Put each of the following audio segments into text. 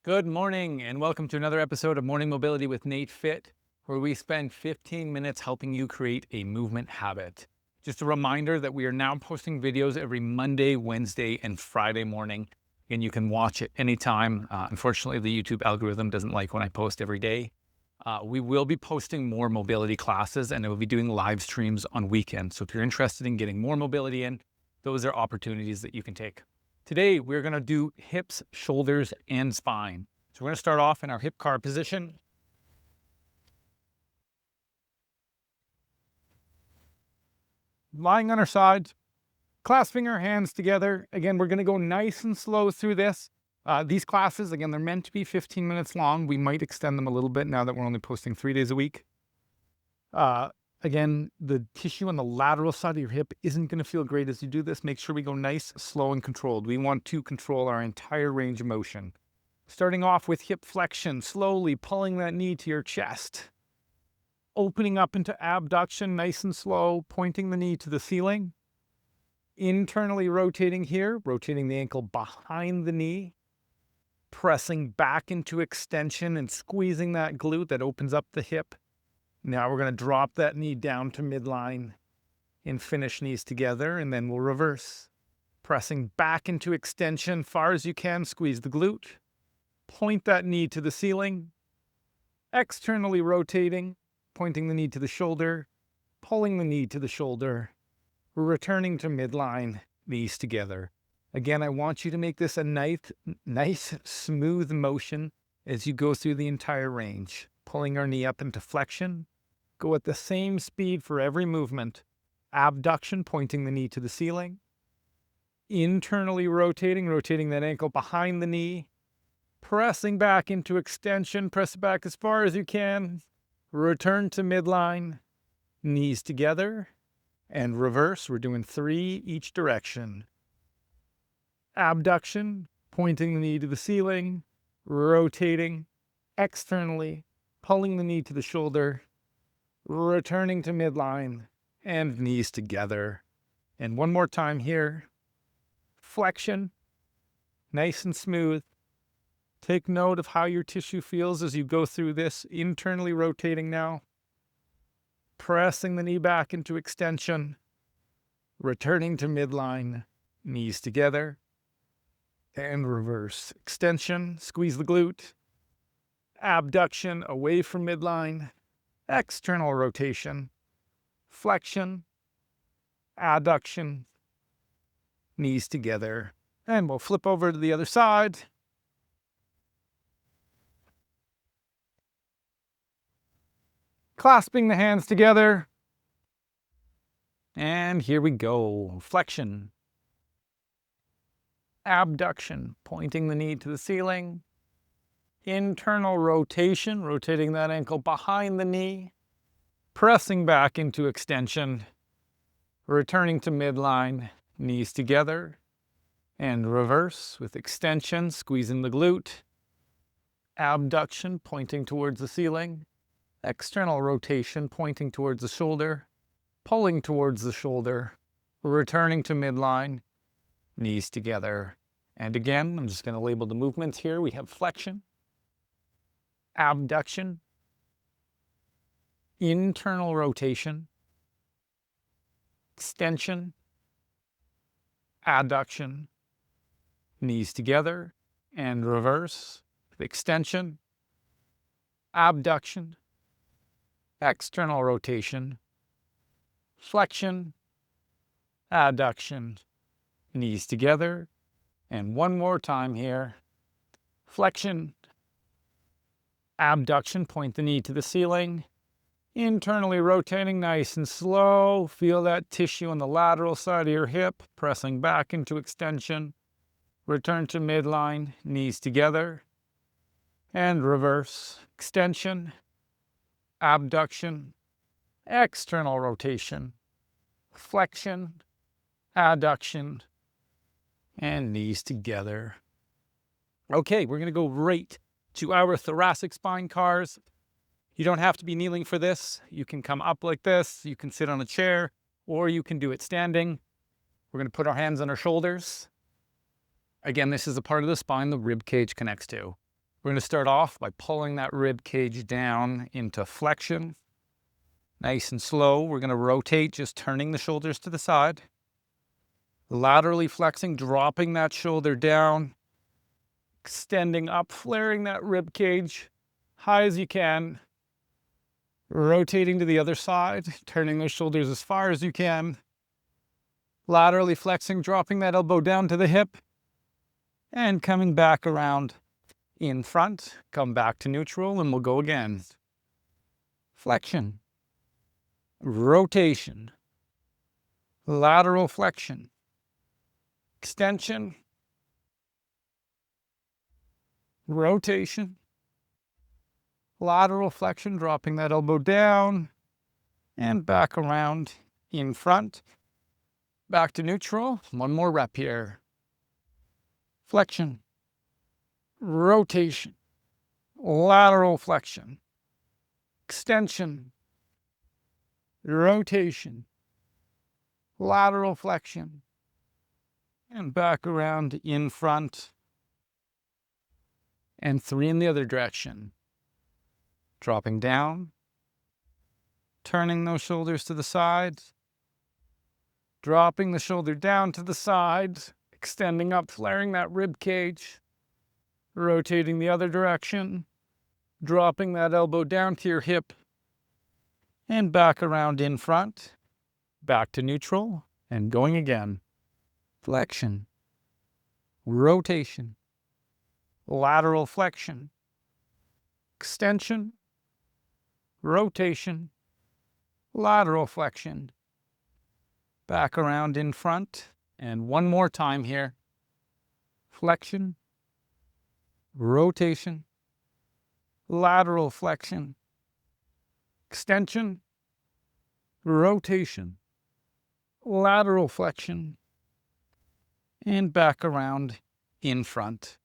Good morning and welcome to another episode of Morning Mobility with NATEFIT, where we spend 15 minutes helping you create a movement habit. Just a reminder that we are now posting videos every Monday, Wednesday, and Friday morning, and you can watch it anytime. Unfortunately, the YouTube algorithm doesn't like when I post every day. We will be posting more mobility classes, and I will be doing live streams on weekends. So if you're interested in getting more mobility in, those are opportunities that you can take. Today, we're going to do hips, shoulders, and spine. So we're going to start off in our hip CAR position. Lying on our sides, clasping our hands together. Again, we're going to go nice and slow through this. These classes, again, they're meant to be 15 minutes long. We might extend them a little bit now that we're only posting 3 days a week. Again, the tissue on the lateral side of your hip isn't going to feel great as you do this. Make sure we go nice, slow, and controlled. We want to control our entire range of motion. Starting off with hip flexion, slowly pulling that knee to your chest. Opening up into abduction, nice and slow, pointing the knee to the ceiling. Internally rotating here, rotating the ankle behind the knee. Pressing back into extension and squeezing that glute that opens up the hip. Now we're going to drop that knee down to midline and finish knees together, and then we'll reverse. Pressing back into extension far as you can, squeeze the glute. Point that knee to the ceiling. Externally rotating, pointing the knee to the shoulder, pulling the knee to the shoulder, returning to midline, knees together. Again, I want you to make this a nice, smooth motion as you go through the entire range. Pulling our knee up into flexion. Go at the same speed for every movement. Abduction, pointing the knee to the ceiling. Internally rotating that ankle behind the knee. Pressing back into extension, press it back as far as you can. Return to midline, knees together, and reverse. We're doing 3 each direction. Abduction, pointing the knee to the ceiling, rotating externally, pulling the knee to the shoulder, returning to midline, and knees together. And one more time here. Flexion, nice and smooth. Take note of how your tissue feels as you go through this. Internally rotating now. Pressing the knee back into extension. Returning to midline, knees together. And reverse. Extension, squeeze the glute. Abduction away from midline. External rotation. Flexion. Adduction. Knees together. And we'll flip over to the other side. Clasping the hands together. And here we go. Flexion. Abduction, pointing the knee to the ceiling. Internal rotation, rotating that ankle behind the knee. Pressing back into extension. Returning to midline, knees together. And reverse with extension, squeezing the glute. Abduction, pointing towards the ceiling. External rotation, pointing towards the shoulder. Pulling towards the shoulder. Returning to midline, knees together. And again, I'm just going to label the movements here. We have flexion, abduction, internal rotation, extension, adduction, knees together, and reverse, extension, abduction, external rotation, flexion, adduction, knees together, and one more time here. Flexion, abduction, point the knee to the ceiling, internally rotating nice and slow. Feel that tissue on the lateral side of your hip, pressing back into extension. Return to midline, knees together, and reverse. Extension, abduction, external rotation, flexion, adduction, and knees together. Okay, we're going to go right to our thoracic spine CARs. You don't have to be kneeling for this. You can come up like this. You can sit on a chair, or you can do it standing. We're going to put our hands on our shoulders. Again, this is a part of the spine the rib cage connects to. We're going to start off by pulling that rib cage down into flexion. Nice and slow. We're going to rotate, just turning the shoulders to the side. Laterally flexing, dropping that shoulder down. Extending up, flaring that rib cage high as you can. Rotating to the other side, turning those shoulders as far as you can. Laterally flexing, dropping that elbow down to the hip. And coming back around in front. Come back to neutral and we'll go again. Flexion. Rotation. Lateral flexion. Extension. Rotation. Lateral flexion, dropping that elbow down and back around in front. Back to neutral. One more rep here. Flexion. Rotation. Lateral flexion. Extension. Rotation. Lateral flexion. And back around in front. And 3 in the other direction. Dropping down, turning those shoulders to the sides, dropping the shoulder down to the sides, extending up, flaring that rib cage, rotating the other direction, dropping that elbow down to your hip, and back around in front, back to neutral, and going again. Flexion, rotation, lateral flexion, extension, rotation, lateral flexion, back around in front, and one more time here. Flexion, rotation, lateral flexion, extension, rotation, lateral flexion, and back around in front.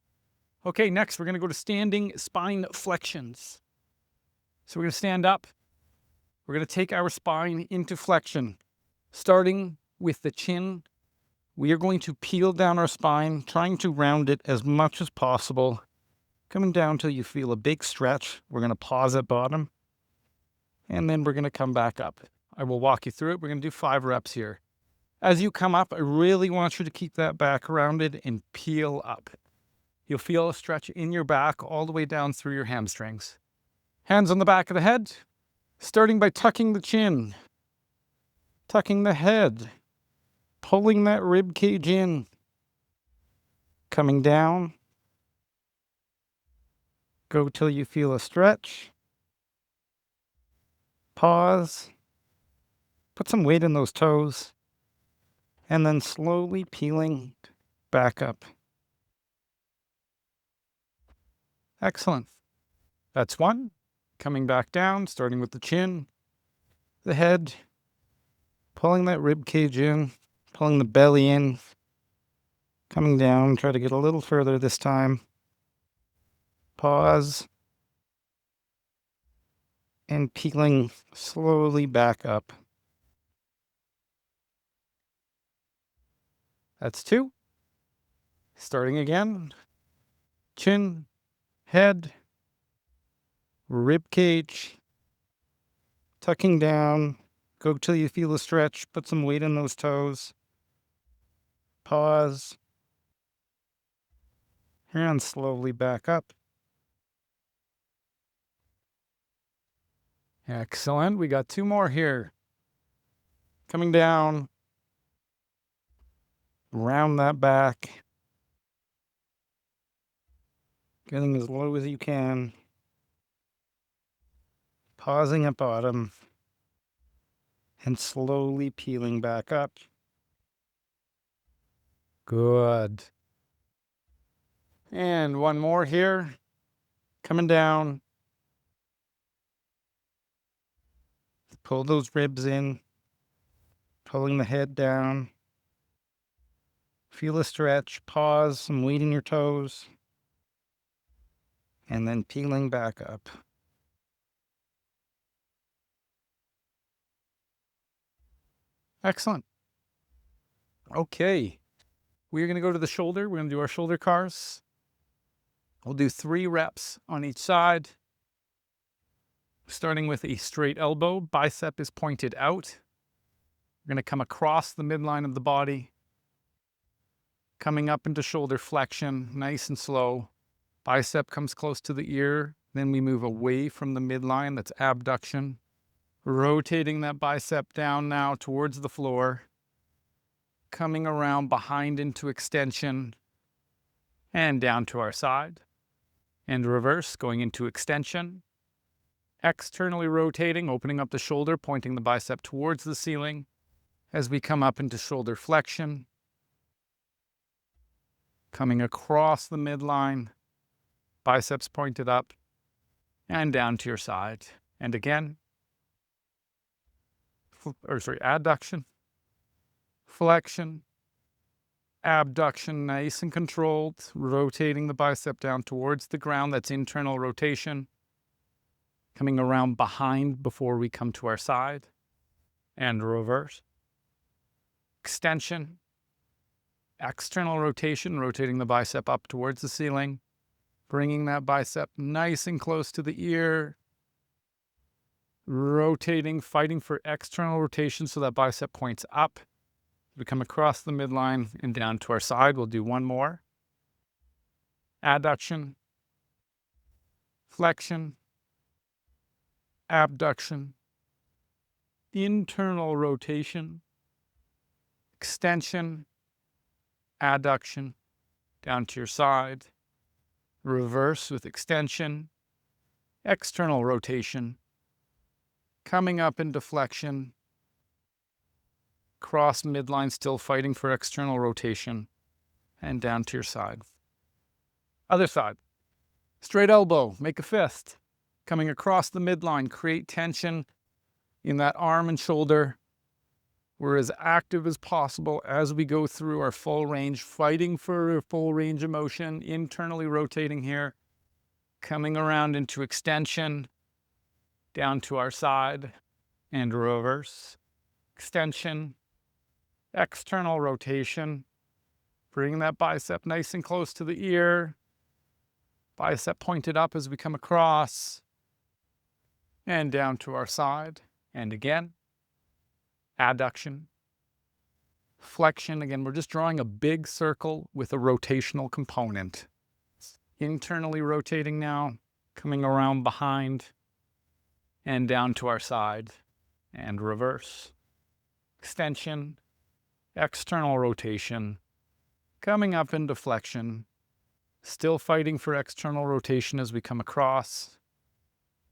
Okay, next we're going to go to standing spine flexions. So we're going to stand up. We're going to take our spine into flexion. Starting with the chin, we are going to peel down our spine, trying to round it as much as possible. Coming down till you feel a big stretch. We're going to pause at bottom. And then we're going to come back up. I will walk you through it. We're going to do 5 reps here. As you come up, I really want you to keep that back rounded and peel up. You'll feel a stretch in your back all the way down through your hamstrings. Hands on the back of the head, starting by tucking the chin, tucking the head, pulling that rib cage in, coming down. Go till you feel a stretch. Pause. Put some weight in those toes. And then slowly peeling back up. Excellent. That's 1. Coming back down, starting with the chin, the head, pulling that rib cage in, pulling the belly in, coming down, try to get a little further this time. Pause. And peeling slowly back up. That's 2. Starting again. Chin, head, rib cage, tucking down. Go till you feel a stretch. Put some weight in those toes. Pause. And slowly back up. Excellent. We got 2 more here. Coming down. Round that back. Getting as low as you can. Pausing at bottom. And slowly peeling back up. Good. And 1 more here. Coming down. Pull those ribs in. Pulling the head down. Feel a stretch. Pause. Some weight in your toes. And then peeling back up. Excellent. Okay. We're going to go to the shoulder. We're going to do our shoulder CARs. We'll do 3 reps on each side. Starting with a straight elbow, bicep is pointed out. We're going to come across the midline of the body, coming up into shoulder flexion, nice and slow. Bicep comes close to the ear, then we move away from the midline, that's abduction. Rotating that bicep down now towards the floor, coming around behind into extension, and down to our side. And reverse, going into extension. Externally rotating, opening up the shoulder, pointing the bicep towards the ceiling as we come up into shoulder flexion. Coming across the midline, biceps pointed up and down to your side. And again, adduction, flexion, abduction, nice and controlled, rotating the bicep down towards the ground, that's internal rotation. Coming around behind before we come to our side, and reverse. Extension, external rotation, rotating the bicep up towards the ceiling, bringing that bicep nice and close to the ear, rotating, fighting for external rotation so that bicep points up. We come across the midline and down to our side. We'll do one more. Adduction, flexion, abduction, internal rotation, extension, adduction, down to your side, reverse with extension, external rotation, coming up into flexion, cross midline, still fighting for external rotation, and down to your side. Other side. Straight elbow, make a fist. Coming across the midline, create tension in that arm and shoulder. We're as active as possible as we go through our full range, fighting for a full range of motion, internally rotating here, coming around into extension, down to our side, and reverse. Extension, external rotation, bring that bicep nice and close to the ear, bicep pointed up as we come across, and down to our side, and again. Adduction, flexion. Again, we're just drawing a big circle with a rotational component. Internally rotating now, coming around behind and down to our side, and reverse. Extension, external rotation, coming up into flexion, still fighting for external rotation as we come across,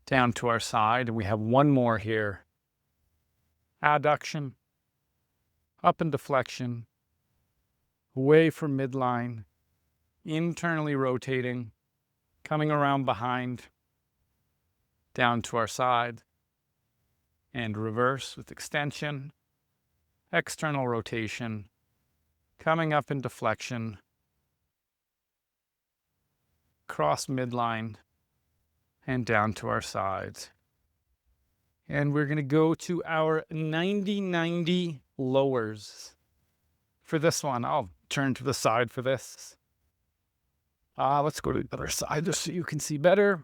down to our side, and we have one more here. Adduction, up into flexion, away from midline, internally rotating, coming around behind, down to our side, and reverse with extension, external rotation, coming up into flexion, cross midline, and down to our sides. And we're going to go to our 90-90 lowers. For this one, I'll turn to the side for this. Let's go to the other side just so you can see better.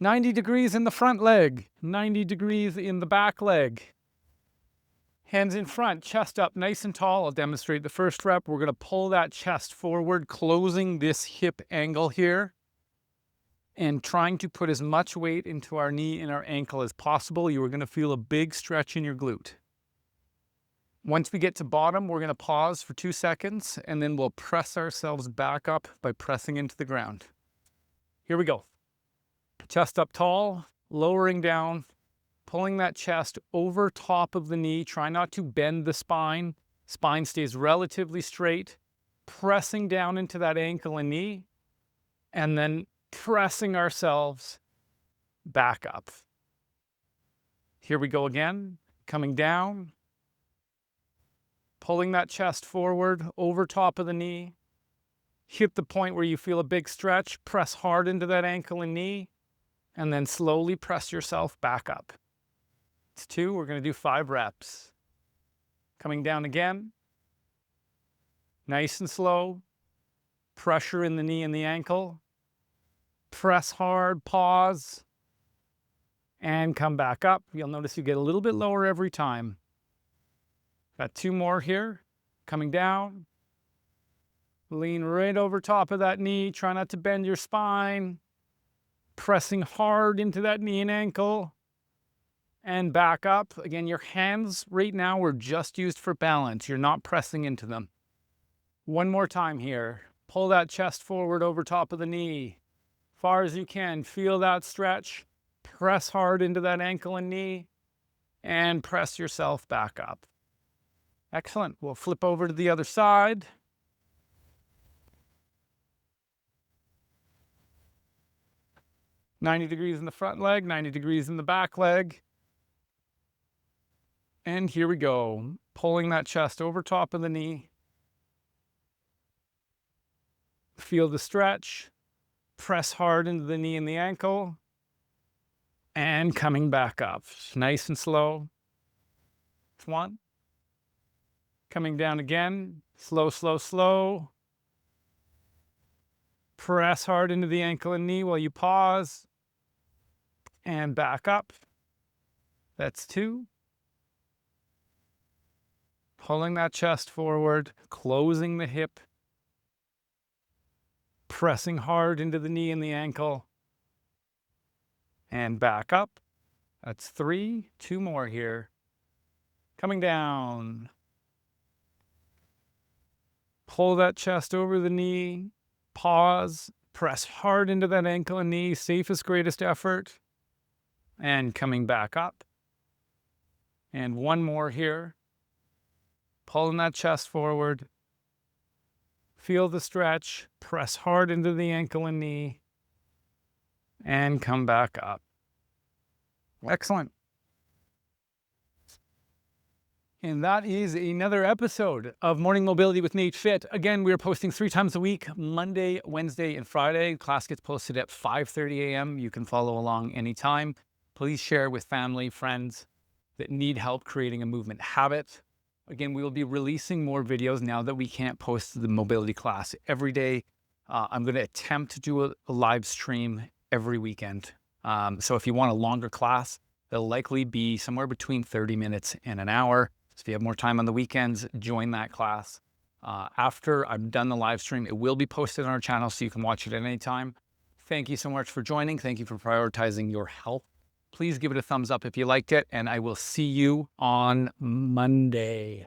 90 degrees in the front leg, 90 degrees in the back leg. Hands in front, chest up nice and tall. I'll demonstrate the first rep. We're going to pull that chest forward, closing this hip angle here, and trying to put as much weight into our knee and our ankle as possible. You are going to feel a big stretch in your glute. Once we get to bottom, we're going to pause for 2 seconds, and then we'll press ourselves back up by pressing into the ground. Here we go. Chest up tall, lowering down, pulling that chest over top of the knee. Try not to bend the spine. Spine stays relatively straight. Pressing down into that ankle and knee, and then pressing ourselves back up. Here we go again, coming down, pulling that chest forward over top of the knee. Hit the point where you feel a big stretch, press hard into that ankle and knee, and then slowly press yourself back up. It's 2, we're going to do 5 reps. Coming down again, nice and slow, Pressure in the knee and the ankle. Press hard, pause, and come back up. You'll notice you get a little bit lower every time. Got 2 more here. Coming down. Lean right over top of that knee. Try not to bend your spine. Pressing hard into that knee and ankle. And back up. Again, your hands right now were just used for balance. You're not pressing into them. 1 more time here. Pull that chest forward over top of the knee. Far as you can. Feel that stretch. Press hard into that ankle and knee. And press yourself back up. Excellent. We'll flip over to the other side. "90 degrees in the front leg, 90 degrees in the back leg. And here we go. Pulling that chest over top of the knee. Feel the stretch. Press hard into the knee and the ankle. And coming back up. Nice and slow. 1. Coming down again. Slow, slow, slow. Press hard into the ankle and knee while you pause. And back up. That's 2. Pulling that chest forward, closing the hip. Pressing hard into the knee and the ankle. And back up. That's 3. 2 more here. Coming down. Pull that chest over the knee. Pause. Press hard into that ankle and knee. Safest, greatest effort. And coming back up. And 1 more here. Pulling that chest forward. Feel the stretch. Press hard into the ankle and knee. And come back up. Excellent. And that is another episode of Morning Mobility with NATEFIT. Again, we are posting 3 times a week, Monday, Wednesday, and Friday. Class gets posted at 5:30 a.m. You can follow along anytime. Please share with family, friends that need help creating a movement habit. Again, we will be releasing more videos now that we can't post the mobility class every day. I'm going to attempt to do a live stream every weekend. So if you want a longer class, it'll likely be somewhere between 30 minutes and an hour. So if you have more time on the weekends, join that class. After I'm done the live stream, it will be posted on our channel so you can watch it at any time. Thank you so much for joining. Thank you for prioritizing your health. Please give it a thumbs up if you liked it, and I will see you on Monday.